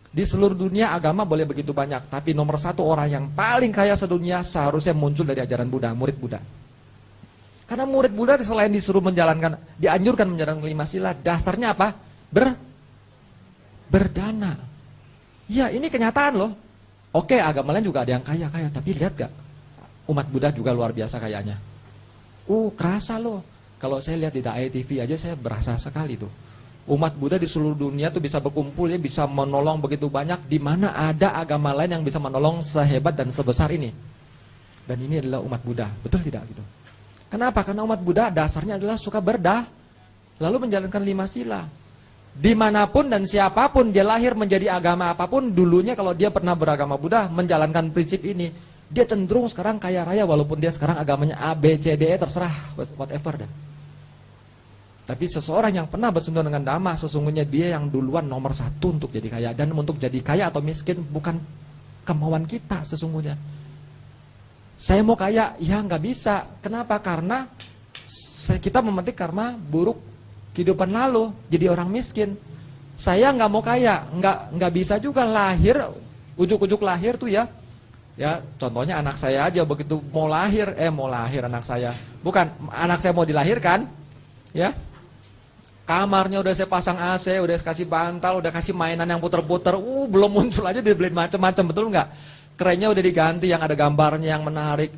di seluruh dunia agama boleh begitu banyak, tapi nomor 1 orang yang paling kaya sedunia seharusnya muncul dari ajaran Buddha, murid Buddha. Karena murid Buddha selain disuruh menjalankan, dianjurkan menjalankan 5 sila, dasarnya apa? Berdana. Ya, ini kenyataan loh. Oke, agama lain juga ada yang kaya-kaya, tapi lihat gak? Umat Buddha juga luar biasa kayanya. Kerasa loh. Kalau saya lihat di Daai TV aja saya berasa sekali tuh. Umat Buddha di seluruh dunia tuh bisa berkumpul ya, bisa menolong begitu banyak. Di mana ada agama lain yang bisa menolong sehebat dan sebesar ini. Dan ini adalah umat Buddha. Betul tidak gitu? Kenapa? Karena umat Buddha dasarnya adalah suka lalu menjalankan 5 sila. Dimanapun dan siapapun dia lahir menjadi agama apapun, dulunya kalau dia pernah beragama Buddha, menjalankan prinsip ini, dia cenderung sekarang kaya raya walaupun dia sekarang agamanya A, B, C, D, E, terserah, whatever dah. Tapi seseorang yang pernah bersentuhan dengan Dhamma, sesungguhnya dia yang duluan nomor 1 untuk jadi kaya. Dan untuk jadi kaya atau miskin bukan kemauan kita sesungguhnya. Saya mau kaya, ya nggak bisa. Kenapa? Karena kita memetik karma buruk kehidupan lalu, jadi orang miskin. Saya nggak mau kaya, nggak bisa juga lahir, ujuk-ujuk lahir tuh ya. Ya, contohnya anak saya aja begitu mau lahir anak saya. Bukan, anak saya mau dilahirkan, ya. Kamarnya udah saya pasang AC, udah kasih bantal, udah kasih mainan yang puter-puter. Belum muncul aja dibeliin macam-macam, betul nggak? Kerennya udah diganti yang ada gambarnya yang menarik.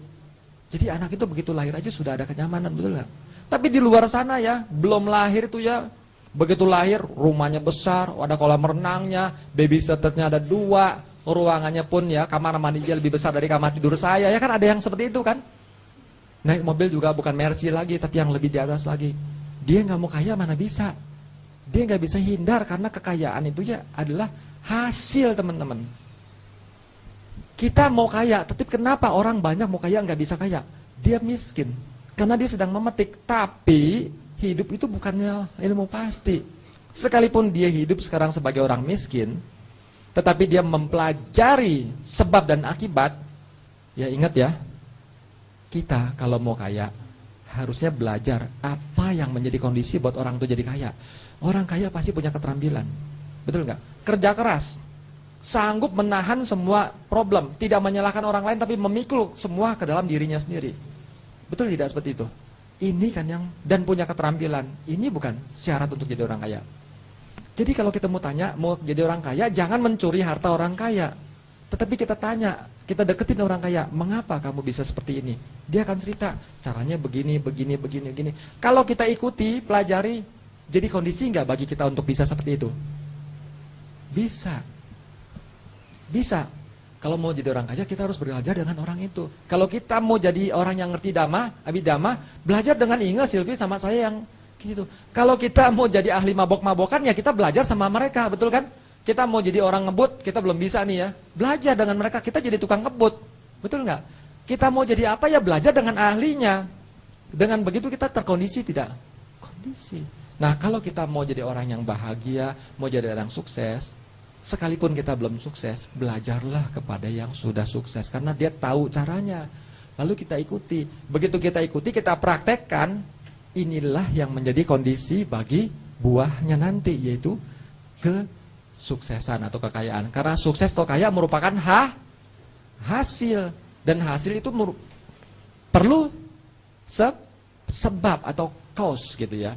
Jadi anak itu begitu lahir aja sudah ada kenyamanan, betul nggak? Tapi di luar sana ya, belum lahir tuh ya, begitu lahir rumahnya besar, ada kolam renangnya, babysitternya ada 2, ruangannya pun ya kamar mandinya lebih besar dari kamar tidur saya. Ya kan ada yang seperti itu kan? Naik mobil juga bukan Mercy lagi, tapi yang lebih di atas lagi. Dia nggak mau kaya mana bisa. Dia nggak bisa hindar karena kekayaan itu ya adalah hasil teman-teman. Kita mau kaya, tapi kenapa orang banyak mau kaya nggak bisa kaya? Dia miskin, karena dia sedang memetik. Tapi hidup itu bukannya ilmu pasti. Sekalipun dia hidup sekarang sebagai orang miskin, tetapi dia mempelajari sebab dan akibat. Ya ingat ya, kita kalau mau kaya harusnya belajar apa yang menjadi kondisi buat orang itu jadi kaya. Orang kaya pasti punya keterampilan, betul nggak? Kerja keras, sanggup menahan semua problem, tidak menyalahkan orang lain tapi memikul semua ke dalam dirinya sendiri. Betul tidak seperti itu? Ini kan yang, dan punya keterampilan. Ini bukan syarat untuk jadi orang kaya. Jadi kalau kita mau tanya, mau jadi orang kaya, jangan mencuri harta orang kaya. Tetapi kita tanya, kita deketin orang kaya, mengapa kamu bisa seperti ini? Dia akan cerita, caranya begini. Kalau kita ikuti, pelajari, jadi kondisi nggak bagi kita untuk bisa seperti itu? Bisa. Kalau mau jadi orang kaya, kita harus belajar dengan orang itu. Kalau kita mau jadi orang yang ngerti Dhamma, Abhidhamma, belajar dengan Inge, Silvi, sama saya yang gitu. Kalau kita mau jadi ahli mabok-mabokan, ya kita belajar sama mereka, betul kan? Kita mau jadi orang ngebut, kita belum bisa nih ya. Belajar dengan mereka, kita jadi tukang ngebut. Betul nggak? Kita mau jadi apa ya, belajar dengan ahlinya. Dengan begitu kita terkondisi tidak? Kondisi. Nah kalau kita mau jadi orang yang bahagia, mau jadi orang sukses, sekalipun kita belum sukses, belajarlah kepada yang sudah sukses. Karena dia tahu caranya. Lalu kita ikuti. Begitu kita ikuti, kita praktekkan, inilah yang menjadi kondisi bagi buahnya nanti, yaitu kesuksesan atau kekayaan. Karena sukses atau kaya merupakan hasil. Dan hasil itu perlu sebab atau cause gitu ya.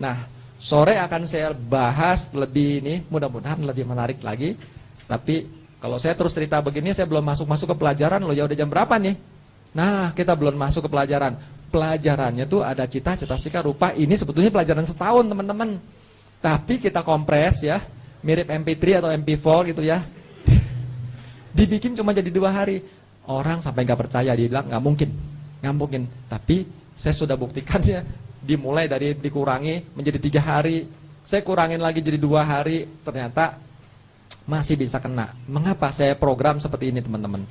Nah, sore akan saya bahas lebih ini, mudah-mudahan lebih menarik lagi. Tapi kalau saya terus cerita begini, saya belum masuk ke pelajaran loh. Ya udah jam berapa nih? Nah, kita belum masuk ke pelajaran. Pelajarannya tuh ada cita, sika, rupa. Ini sebetulnya pelajaran setahun teman-teman. Tapi kita kompres ya, mirip MP3 atau MP4 gitu ya. Dibikin cuma jadi 2 hari. Orang sampai nggak percaya, dia bilang nggak mungkin. nggak mungkin. Tapi saya sudah buktikan ya, dimulai dari dikurangi menjadi 3 hari, saya kurangin lagi jadi 2 hari, ternyata masih bisa kena. Mengapa saya program seperti ini teman-teman?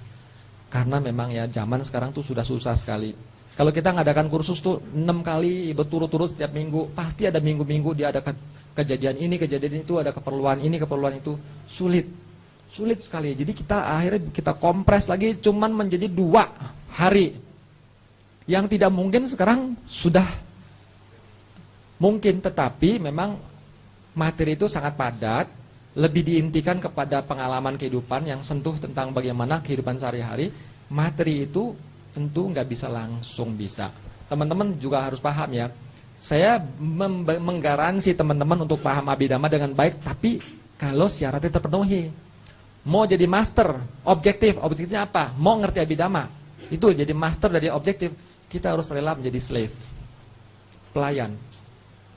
Karena memang ya zaman sekarang tuh sudah susah sekali. Kalau kita ngadakan kursus tuh 6 kali berturut-turut setiap minggu, pasti ada minggu-minggu dia ada kejadian ini, kejadian itu, ada keperluan ini, keperluan itu. Sulit sekali. Jadi kita akhirnya kita kompres lagi cuman menjadi 2 hari. Yang tidak mungkin sekarang sudah mungkin, tetapi memang materi itu sangat padat, lebih diintikan kepada pengalaman kehidupan yang sentuh tentang bagaimana kehidupan sehari-hari. Materi itu tentu nggak bisa langsung bisa. Teman-teman juga harus paham ya, saya menggaransi teman-teman untuk paham Abhidhamma dengan baik, tapi kalau syaratnya terpenuhi. Mau jadi master, objektifnya apa? Mau ngerti Abhidhamma, itu jadi master dari objektif, kita harus rela menjadi slave, pelayan.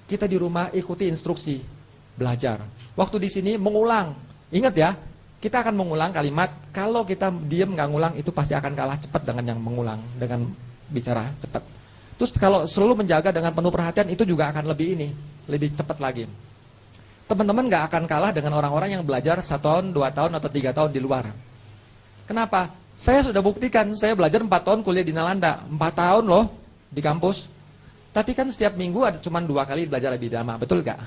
Kita di rumah ikuti instruksi, belajar. Waktu di sini mengulang. Ingat ya, kita akan mengulang kalimat. Kalau kita diam nggak ngulang, itu pasti akan kalah cepat dengan yang mengulang, dengan bicara cepat. Terus kalau selalu menjaga dengan penuh perhatian, itu juga akan lebih cepat lagi. Teman-teman nggak akan kalah dengan orang-orang yang belajar 1 tahun, 2 tahun, atau 3 tahun di luar. Kenapa? Saya sudah buktikan, saya belajar 4 tahun kuliah di Nalanda, 4 tahun loh di kampus. Tapi kan setiap minggu ada cuma 2 kali belajar Abhidhamma, betul gak?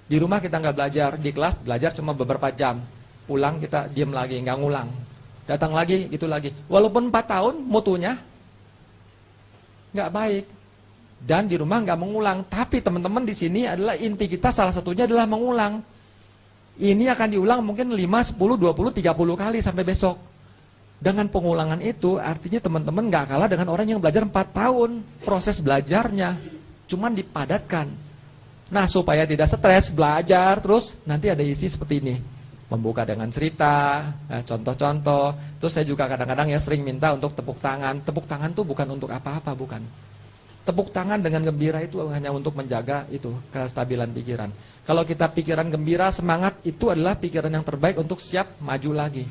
Di rumah kita nggak belajar, di kelas belajar cuma beberapa jam. Pulang kita diam lagi, nggak ngulang. Datang lagi, itu lagi. Walaupun 4 tahun, mutunya nggak baik. Dan di rumah nggak mengulang. Tapi teman-teman di sini adalah inti kita, salah satunya adalah mengulang. Ini akan diulang mungkin 5, 10, 20, 30 kali sampai besok. Dengan pengulangan itu artinya teman-teman gak kalah dengan orang yang belajar 4 tahun. Proses belajarnya cuman dipadatkan. Nah, supaya tidak stres belajar terus, nanti ada isi seperti ini. Membuka dengan cerita, contoh-contoh. Terus saya juga kadang-kadang ya sering minta untuk tepuk tangan. Tepuk tangan tuh bukan untuk apa-apa, bukan. Tepuk tangan dengan gembira itu hanya untuk menjaga itu kestabilan pikiran. Kalau kita pikiran gembira, semangat, itu adalah pikiran yang terbaik untuk siap maju lagi.